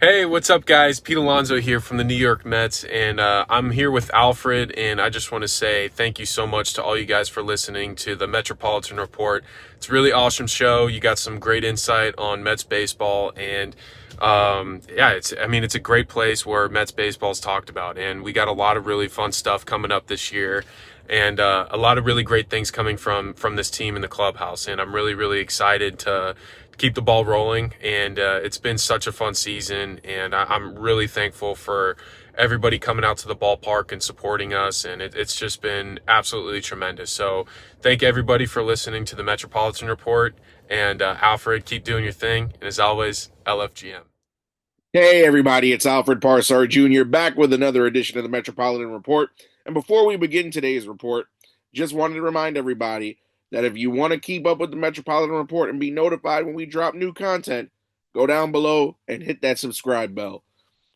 Hey, what's up, guys? Pete Alonso here from the New York Mets, and I'm here with Alfred. And I just want to say thank you so much to all you guys for listening to the Metropolitan Report. It's a really awesome show. You got some great insight on Mets baseball, and yeah, it's a great place where Mets baseball is talked about, and we got a lot of really fun stuff coming up this year. And a lot of really great things coming from this team in the clubhouse, and I'm really excited to keep the ball rolling. And it's been such a fun season, and I'm really thankful for everybody coming out to the ballpark and supporting us, and it's just been absolutely tremendous. So thank everybody for listening to the Metropolitan Report, and Alfred, keep doing your thing, and as always, LFGM. Hey, everybody, it's Alfred Parsar Jr. back with another edition of the Metropolitan Report. And before we begin today's report, just wanted to remind everybody that if you want to keep up with the Metropolitan Report and be notified when we drop new content, go down below and hit that subscribe bell.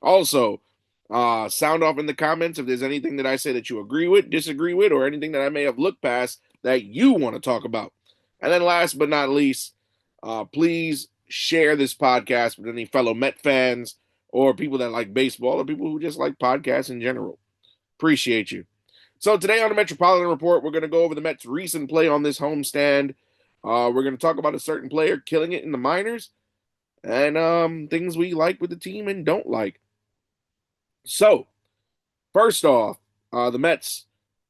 Also, sound off in the comments if there's anything that I say that you agree with, disagree with, or anything that I may have looked past that you want to talk about. And then last but not least, please share this podcast with any fellow Met fans or people that like baseball or people who just like podcasts in general. Appreciate you. So today on the Metropolitan Report, we're going to go over the Mets' recent play on this homestand. We're going to talk about a certain player killing it in the minors and things we like with the team and don't like. So, first off, the Mets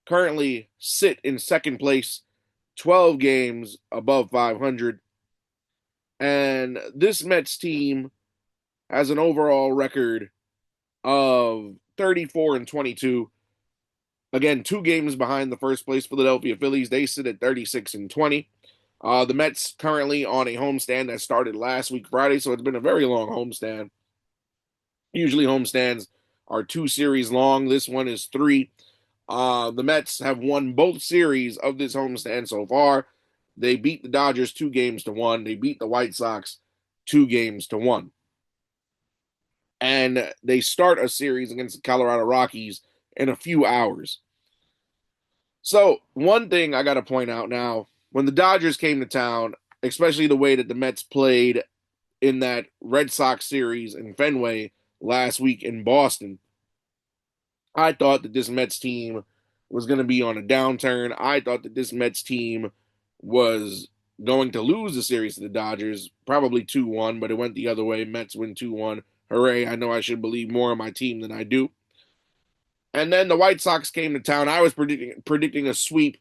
currently sit in second place, 12 games above 500. And this Mets team has an overall record of 34 and 22. Again, 2 games behind the first place Philadelphia Phillies. They sit at 36 and 20. The Mets currently on a homestand that started last week Friday, so it's been a very long homestand. Usually homestands are 2 series long. This one is 3. The Mets have won both series of this homestand so far. They beat the Dodgers 2 games to 1. They beat the White Sox 2 games to 1. And they start a series against the Colorado Rockies in a few hours. So, one thing I got to point out now, when the Dodgers came to town, especially the way that the Mets played in that Red Sox series in Fenway last week in Boston, I thought that this Mets team was going to be on a downturn. I thought that this Mets team was going to lose the series to the Dodgers, probably 2-1, but it went the other way. Mets win 2-1. Hooray, I know I should believe more in my team than I do. And then the White Sox came to town. I was predicting a sweep,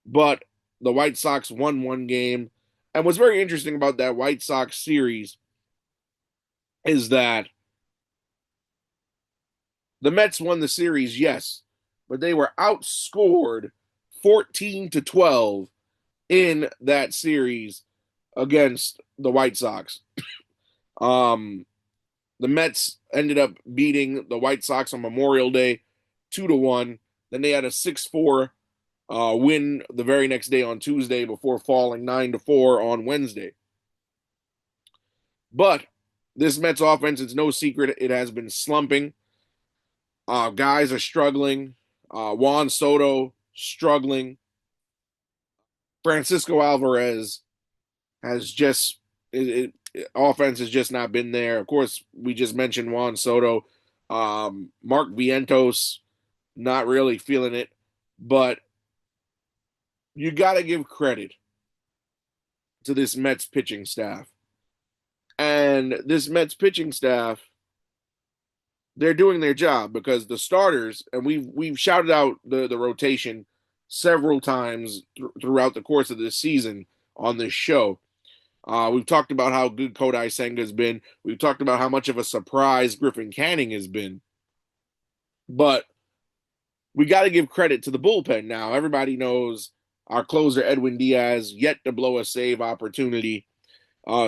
but the White Sox won 1 game. And what's very interesting about that White Sox series is that the Mets won the series, yes, but they were outscored 14-12 in that series against the White Sox. Um, the Mets ended up beating the White Sox on Memorial Day 2-1. Then they had a 6-4 win the very next day on Tuesday before falling 9-4 on Wednesday. But this Mets offense, it's no secret, it has been slumping. Guys are struggling. Juan Soto struggling. Francisco Alvarez has just offense has just not been there. Of course, we just mentioned Juan Soto. Mark Vientos not really feeling it, but you got to give credit to this Mets pitching staff. And this Mets pitching staff, they're doing their job because the starters, and we've shouted out the rotation several times throughout the course of this season on this show. We've talked about how good Kodai Senga has been. We've talked about how much of a surprise Griffin Canning has been. But we got to give credit to the bullpen now. Everybody knows our closer, Edwin Diaz, yet to blow a save opportunity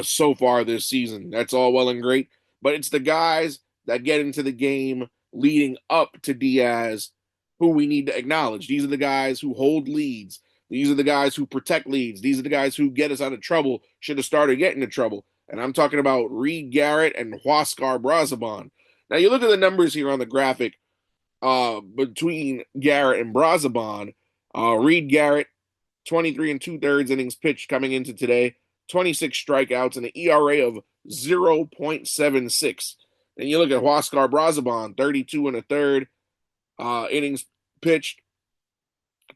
so far this season. That's all well and great. But it's the guys that get into the game leading up to Diaz who we need to acknowledge. These are the guys who hold leads. These are the guys who protect leads. These are the guys who get us out of trouble should have started getting into trouble. And I'm talking about Reed Garrett and Huascar Brazoban. Now, you look at the numbers here on the graphic between Garrett and Brazoban. Reed Garrett, 23 and 2/3 innings pitched coming into today, 26 strikeouts, and an ERA of 0.76. And you look at Huascar Brazoban, 32 and a third innings pitched,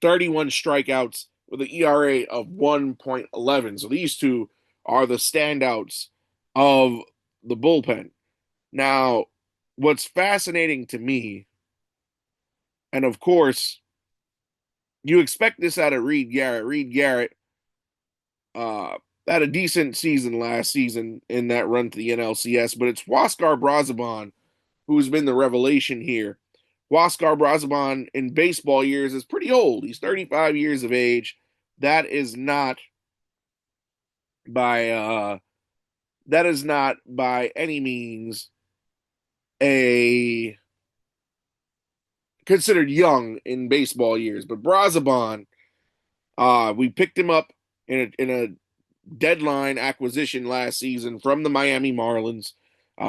31 strikeouts with an ERA of 1.11. So these two are the standouts of the bullpen. Now, what's fascinating to me, and of course, you expect this out of Reed Garrett. Reed Garrett uh, had a decent season last season in that run to the NLCS, but it's Huascar Brazoban who's been the revelation here. Huascar Brazoban in baseball years is pretty old. He's 35 years of age. That is not by any means a considered young in baseball years. But Brazoban, we picked him up in a deadline acquisition last season from the Miami Marlins.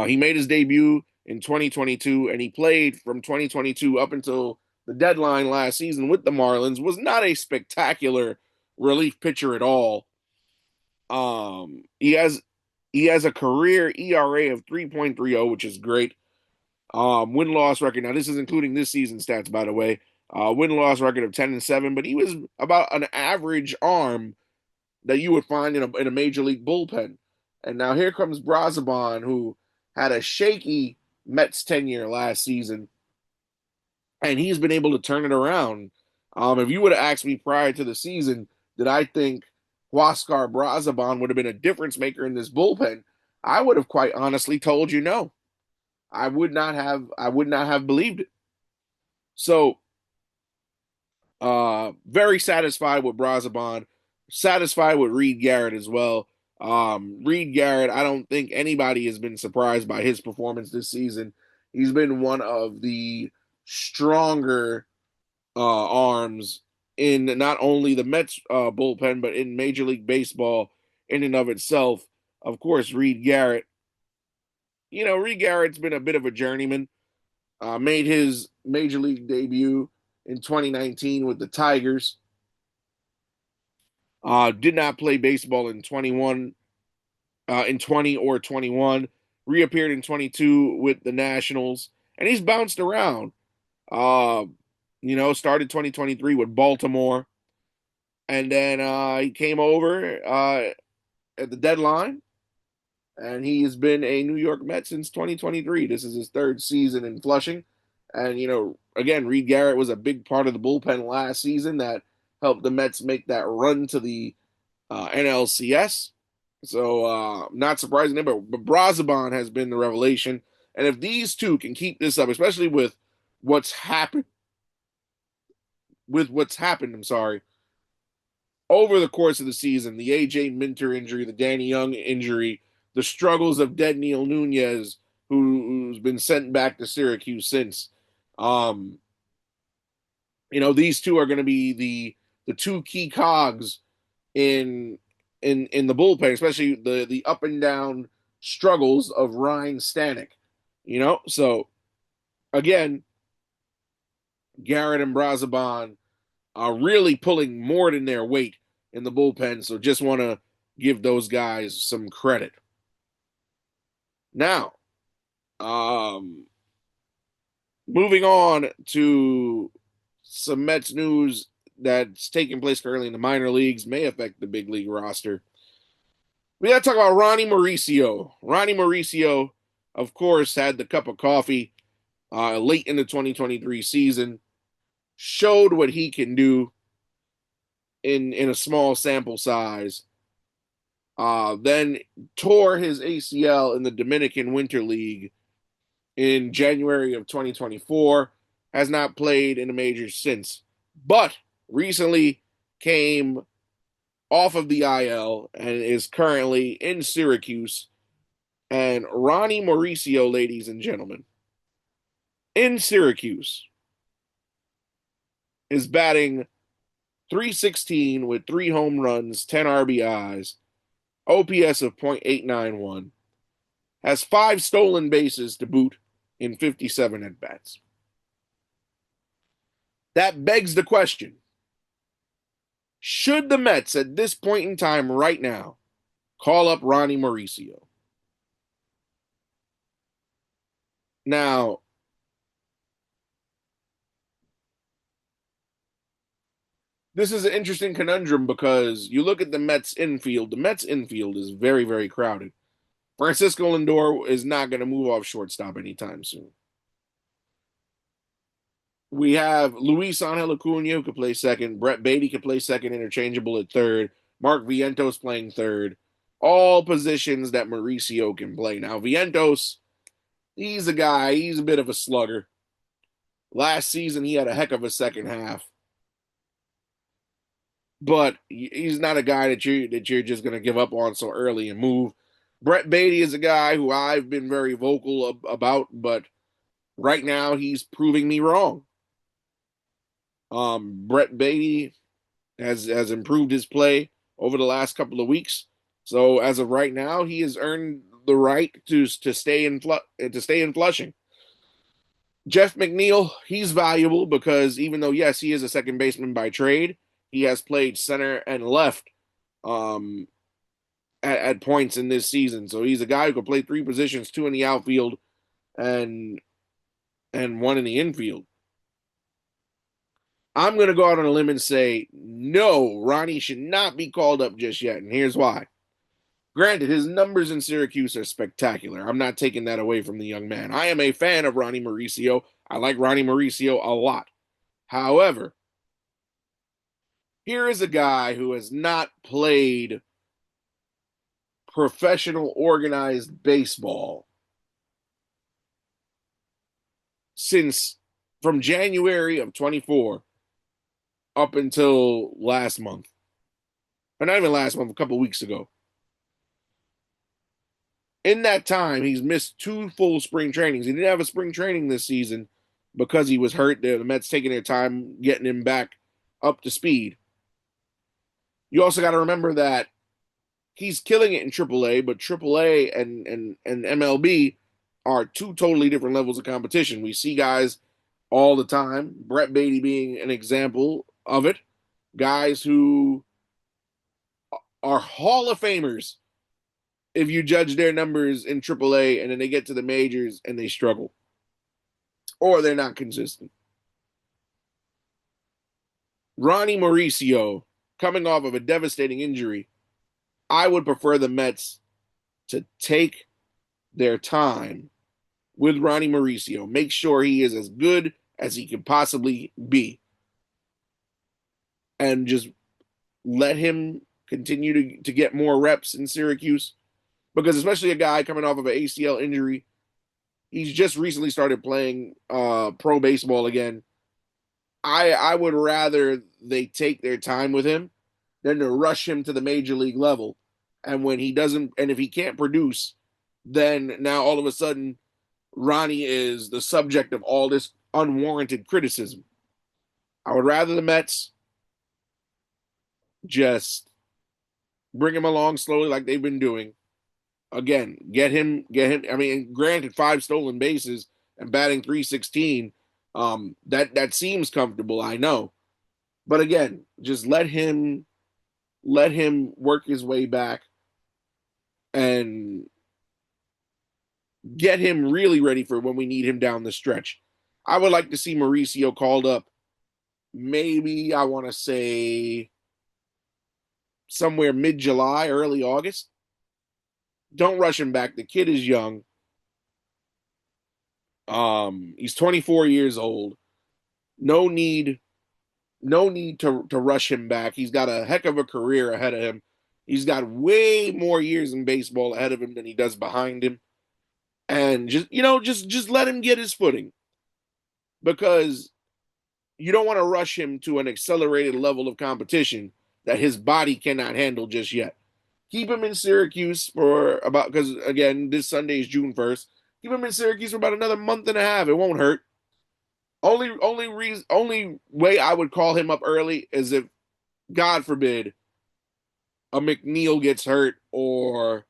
He made his debut in 2022, and he played from 2022 up until the deadline last season with the Marlins. Was not a spectacular relief pitcher at all. He has a career ERA of 3.30, which is great. Win-loss record. Now, this is including this season's stats, by the way. Win-loss record of 10-7, but he was about an average arm that you would find in a major league bullpen. And now here comes Brazoban, who had a shaky Mets tenure last season, and he's been able to turn it around. If you would have asked me prior to the season, did I think Huascar Brazoban would have been a difference maker in this bullpen, I would have quite honestly told you no. I would not have believed it. So, very satisfied with Brazoban, satisfied with Reed Garrett as well. Reed Garrett, I don't think anybody has been surprised by his performance this season. He's been one of the stronger arms in not only the Mets bullpen, but in Major League Baseball in and of itself. Of course, Reed Garrett. Reed Garrett's been a bit of a journeyman. Made his Major League debut in 2019 with the Tigers. Did not play baseball in 20 or 21. Reappeared in 22 with the Nationals, and he's bounced around. Started 2023 with Baltimore, and then he came over at the deadline, and he has been a New York Met since 2023. This is his third season in Flushing, and again, Reed Garrett was a big part of the bullpen last season that helped the Mets make that run to the NLCS. So not surprising there, but Brazoban has been the revelation. And if these two can keep this up, especially with what's happened, I'm sorry, over the course of the season, the AJ Minter injury, the Danny Young injury, the struggles of Dedniel Nunez, who's been sent back to Syracuse since. These two are going to be the two key cogs in the bullpen, especially the up and down struggles of Ryan Stanek. So again, Garrett and Brazoban are really pulling more than their weight in the bullpen. So just want to give those guys some credit. Now, moving on to some Mets news that's taking place currently in the minor leagues, may affect the big league roster. We got to talk about Ronny Mauricio. Ronny Mauricio, of course, had the cup of coffee late in the 2023 season, showed what he can do in a small sample size, then tore his ACL in the Dominican Winter League in January of 2024, has not played in the majors since, but recently came off of the IL and is currently in Syracuse. And Ronny Mauricio, ladies and gentlemen, in Syracuse, is batting .316 with 3 home runs, 10 RBIs, OPS of .891, has 5 stolen bases to boot in 57 at-bats. That begs the question, should the Mets at this point in time right now call up Ronny Mauricio. Now, this is an interesting conundrum because you look at the Mets infield. The Mets infield is very, very crowded. Francisco Lindor is not going to move off shortstop anytime soon. We have Luis Angel Acuna who could play second. Brett Baty could play second, interchangeable at third. Mark Vientos playing third. All positions that Mauricio can play. Now, Vientos, he's a guy, he's a bit of a slugger. Last season, he had a heck of a second half. But he's not a guy that you're just going to give up on so early and move. Brett Baty is a guy who I've been very vocal about, but right now he's proving me wrong. Brett Baty has improved his play over the last couple of weeks. So as of right now, he has earned the right to stay in Flushing. Jeff McNeil, he's valuable because even though yes, he is a second baseman by trade, he has played center and left at points in this season. So he's a guy who can play three positions, two in the outfield and one in the infield. I'm going to go out on a limb and say, no, Ronny should not be called up just yet. And here's why. Granted, his numbers in Syracuse are spectacular. I'm not taking that away from the young man. I am a fan of Ronny Mauricio. I like Ronny Mauricio a lot. However, here is a guy who has not played professional organized baseball since from January of 24 up until last month. Or not even last month, a couple weeks ago. In that time, he's missed 2 full spring trainings. He didn't have a spring training this season because he was hurt. The Mets taking their time getting him back up to speed. You also got to remember that he's killing it in AAA, but AAA and MLB are 2 totally different levels of competition. We see guys all the time, Brett Baty being an example of it, guys who are Hall of Famers if you judge their numbers in AAA and then they get to the majors and they struggle or they're not consistent. Ronny Mauricio, coming off of a devastating injury, I would prefer the Mets to take their time with Ronny Mauricio. Make sure he is as good as he can possibly be. And just let him continue to get more reps in Syracuse. Because especially a guy coming off of an ACL injury, he's just recently started playing pro baseball again. I would rather they take their time with him than to rush him to the major league level. And when he doesn't, and if he can't produce, then now all of a sudden, Ronny is the subject of all this unwarranted criticism. I would rather the Mets just bring him along slowly like they've been doing. Again, get him. I mean, granted, 5 stolen bases and batting .316, that seems comfortable, I know. But again, just let him work his way back and get him really ready for when we need him down the stretch. I would like to see Mauricio called up maybe, I want to say, somewhere mid-July, early August. Don't rush him back. The kid is young. He's 24 years old. No need to rush him back. He's got a heck of a career ahead of him. He's got way more years in baseball ahead of him than he does behind him. And just let him get his footing. Because you don't want to rush him to an accelerated level of competition that his body cannot handle just yet. Keep him in Syracuse because again, this Sunday is June 1st. Keep him in Syracuse for about another month and a half. It won't hurt. Only way I would call him up early is if, God forbid, a McNeil gets hurt or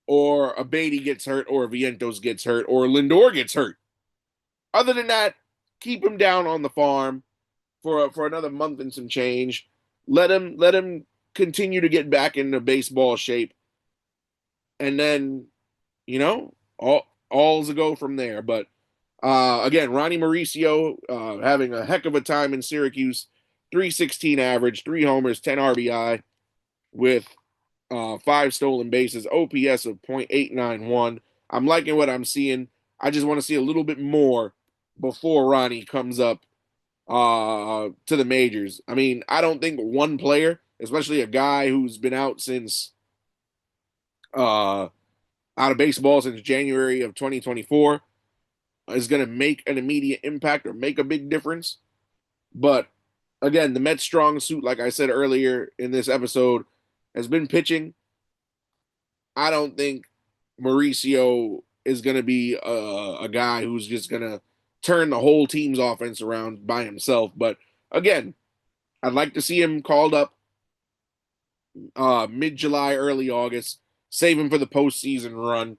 a Baty gets hurt or a Vientos gets hurt or Lindor gets hurt. Other than that, keep him down on the farm for another month and some change. Let him continue to get back into baseball shape, and then all's a go from there. But again, Ronny Mauricio having a heck of a time in Syracuse, 316 average, 3 homers, 10 RBI with 5 stolen bases, OPS of .891. I'm liking what I'm seeing. I just want to see a little bit more before Ronny comes up to the majors. I mean, I don't think one player, especially a guy who's been out since out of baseball since January of 2024, is going to make an immediate impact or make a big difference. But again, the Mets' strong suit, like I said earlier in this episode, has been pitching. I don't think Mauricio is going to be a guy who's just going to turn the whole team's offense around by himself. But again, I'd like to see him called up mid-July, early August, save him for the postseason run,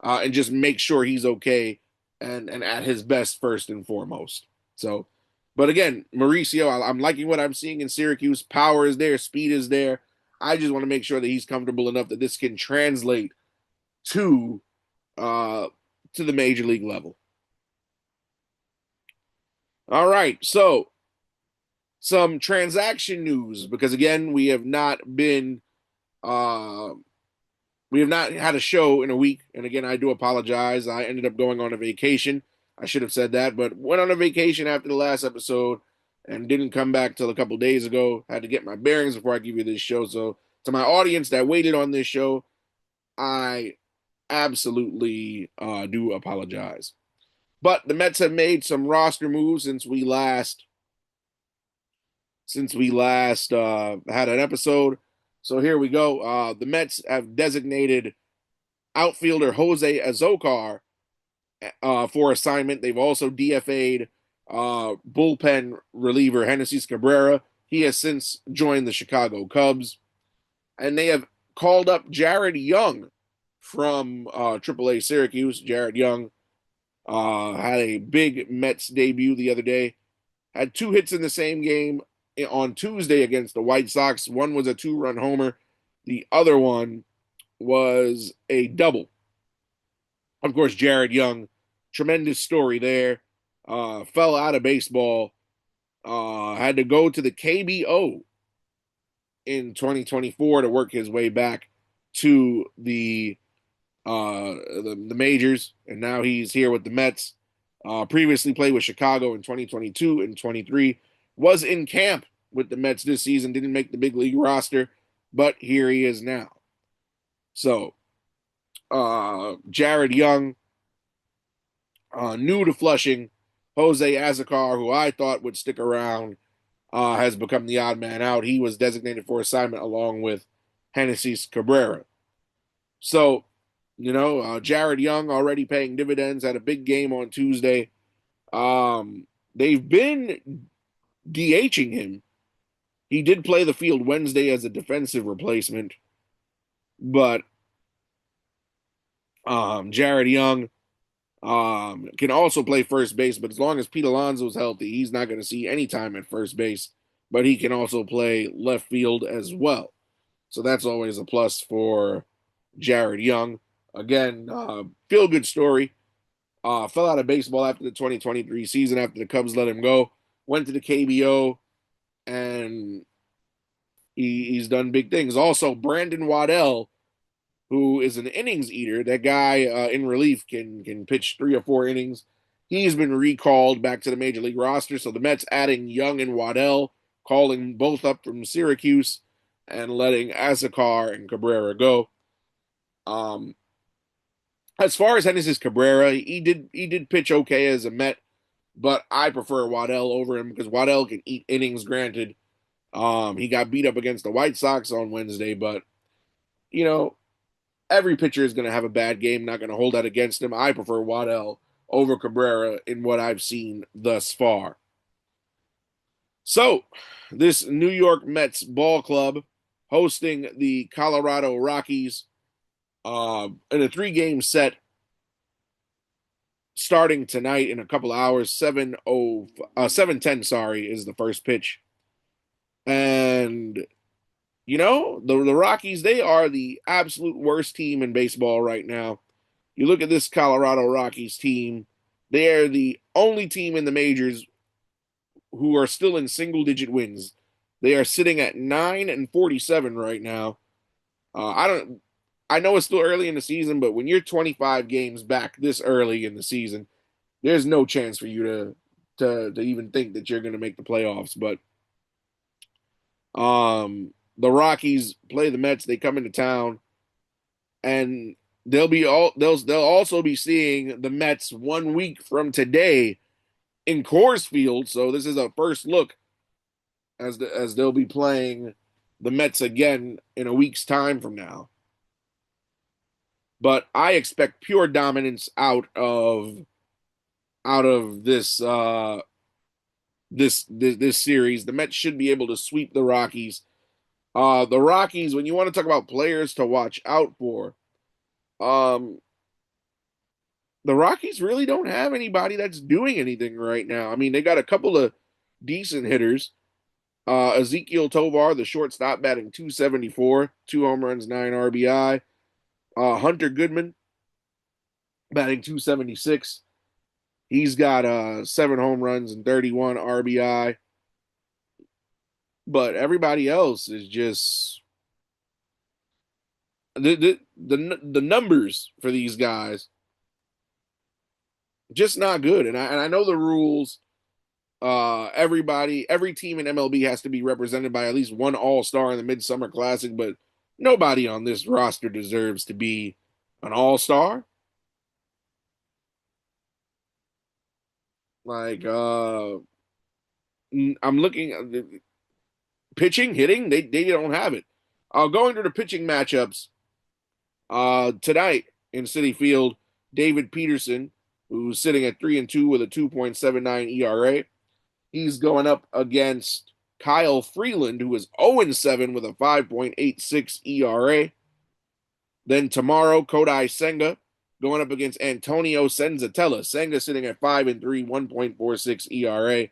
and just make sure he's okay and at his best first and foremost. So, but again, Mauricio, I'm liking what I'm seeing in Syracuse. Power is there, speed is there. I just want to make sure that he's comfortable enough that this can translate to the major league level. All right, so some transaction news, because again, we have not had a show in a week, and again, I do apologize. I ended up going on a vacation. I should have said that, but went on a vacation after the last episode and didn't come back till a couple days ago. Had to get my bearings before I give you this show. So to my audience that waited on this show, I absolutely do apologize. But the Mets have made some roster moves since we last had an episode. So here we go. The Mets have designated outfielder Jose Azocar for assignment. They've also DFA'd bullpen reliever Hennessy Cabrera. He has since joined the Chicago Cubs. And they have called up Jared Young from AAA Syracuse. Jared Young had a big Mets debut the other day. Had 2 hits in the same game on Tuesday against the White Sox. One was a 2-run homer. The other one was a double. Of course, Jared Young, tremendous story there. Fell out of baseball. Had to go to the KBO in 2024 to work his way back to the majors, and now he's here with the Mets. Previously played with Chicago in 2022 and 23. Was in camp with the Mets this season. Didn't make the big league roster, but here he is now. So, Jared Young, new to Flushing. Jose Azocar, who I thought would stick around, has become the odd man out. He was designated for assignment along with Hennessy Cabrera. So, Jared Young already paying dividends, had a big game on Tuesday. They've been DHing him. He did play the field Wednesday as a defensive replacement, but Jared Young can also play first base, but as long as Pete Alonso's healthy, he's not going to see any time at first base, but he can also play left field as well. So that's always a plus for Jared Young. Again, feel good story. Fell out of baseball after the 2023 season after the Cubs let him go. Went to the KBO, and he's done big things. Also, Brandon Waddell, who is an innings eater. That guy in relief can pitch 3 or 4 innings. He's been recalled back to the major league roster. So the Mets adding Young and Waddell, calling both up from Syracuse, and letting Azocar and Cabrera go. As far as Hennessy Cabrera, he did pitch okay as a Met, but I prefer Waddell over him because Waddell can eat innings. Granted, he got beat up against the White Sox on Wednesday, but every pitcher is going to have a bad game. Not going to hold that against him. I prefer Waddell over Cabrera in what I've seen thus far. So, this New York Mets ball club hosting the Colorado Rockies in a 3-game set starting tonight in a couple hours. 7:10, is the first pitch. And The Rockies, they are the absolute worst team in baseball right now. You look at this Colorado Rockies team, they are the only team in the majors who are still in single digit wins. They are sitting at 9-47 right now. I know it's still early in the season, but when you're 25 games back this early in the season, there's no chance for you to even think that you're going to make the playoffs. But the Rockies play the Mets. They come into town, and they'll also be seeing the Mets 1 week from today in Coors Field. So this is a first look as they'll be playing the Mets again in a week's time from now. But I expect pure dominance out of this series. The Mets should be able to sweep the Rockies. The Rockies, when you want to talk about players to watch out for, um, the Rockies really don't have anybody that's doing anything right now. I mean, they got a couple of decent hitters. Ezekiel Tovar, the shortstop, batting 274, 2 home runs, 9 RBI. Hunter Goodman, batting 276. He's got 7 home runs and 31 RBI. But everybody else is just the numbers for these guys just not good. And I know the rules. Every team in MLB has to be represented by at least one All-Star in the Midsummer Classic, but nobody on this roster deserves to be an All-Star. Like I'm looking at pitching, hitting, they don't have it. Going to the pitching matchups tonight in Citi Field, David Peterson, who's sitting at 3-2 with a 2.79 ERA. He's going up against Kyle Freeland, who is 0-7 with a 5.86 ERA. Then tomorrow, Kodai Senga going up against Antonio Senzatella. Senga sitting at 5-3, 1.46 ERA.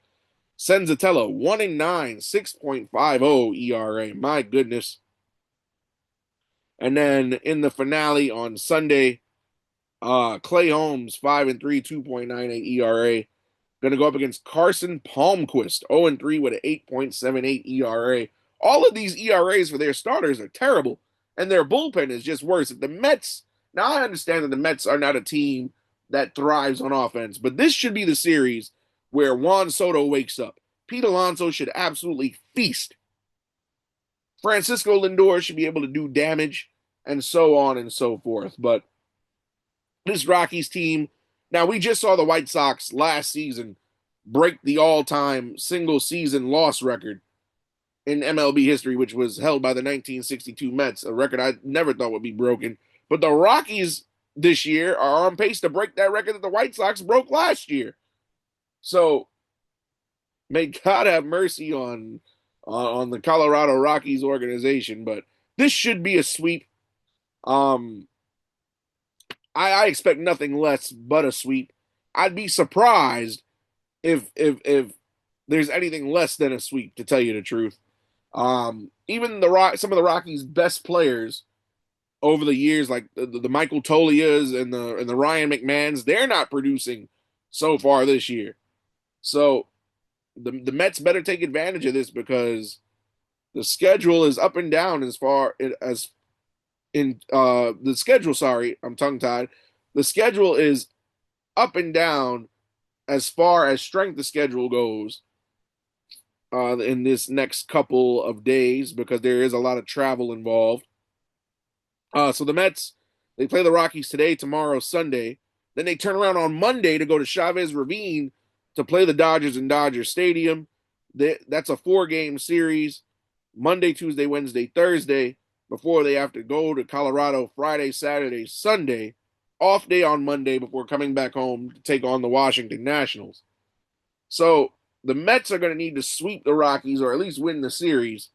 Senzatella 1-9, 6.50 ERA. My goodness. And then in the finale on Sunday, Clay Holmes 5-3, 2.98 ERA. Going to go up against Carson Palmquist 0-3 with an 8.78 ERA. All of these ERAs for their starters are terrible, and their bullpen is just worse. If the Mets, now I understand that the Mets are not a team that thrives on offense, but this should be the series where Juan Soto wakes up. Pete Alonso should absolutely feast. Francisco Lindor should be able to do damage, and so on and so forth. But this Rockies team, now we just saw the White Sox last season break the all-time single-season loss record in MLB history, which was held by the 1962 Mets, a record I never thought would be broken. But the Rockies this year are on pace to break that record that the White Sox broke last year. So may God have mercy on the Colorado Rockies organization, but this should be a sweep. I expect nothing less but a sweep. I'd be surprised if there's anything less than a sweep, to tell you the truth. Even some of the Rockies' best players over the years, like the Michael Tolias and the Ryan McMahons, they're not producing so far this year. So the Mets better take advantage of this because the schedule is up and down as far as in the schedule. Sorry, I'm tongue tied. The schedule is up and down as far as strength of schedule goes in this next couple of days because there is a lot of travel involved. So the Mets, they play the Rockies today, tomorrow, Sunday. Then they turn around on Monday to go to Chavez Ravine to play the Dodgers in Dodger Stadium. That's a 4-game series. Monday, Tuesday, Wednesday, Thursday, before they have to go to Colorado Friday, Saturday, Sunday. Off day on Monday before coming back home to take on the Washington Nationals. So the Mets are going to need to sweep the Rockies or at least win the series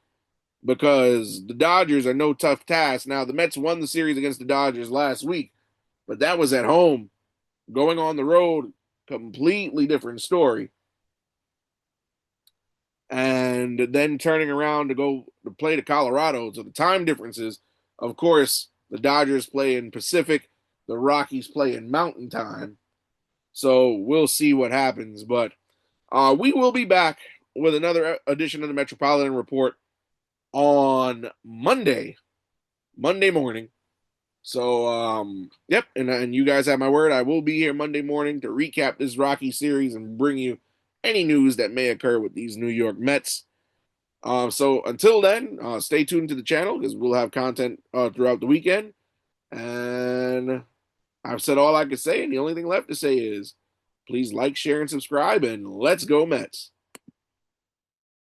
because the Dodgers are no tough task. Now, the Mets won the series against the Dodgers last week, but that was at home. Going on the road, completely different story. and then turning around to go to play to Colorado. So the time differences, of course, the Dodgers play in Pacific, the Rockies play in Mountain Time. So we'll see what happens. But we will be back with another edition of the Metropolitan Report on Monday morning. So, yep, and you guys have my word. I will be here Monday morning to recap this Rocky series and bring you any news that may occur with these New York Mets. So until then, stay tuned to the channel because we'll have content throughout the weekend. And I've said all I could say, and the only thing left to say is please like, share, and subscribe, and let's go Mets.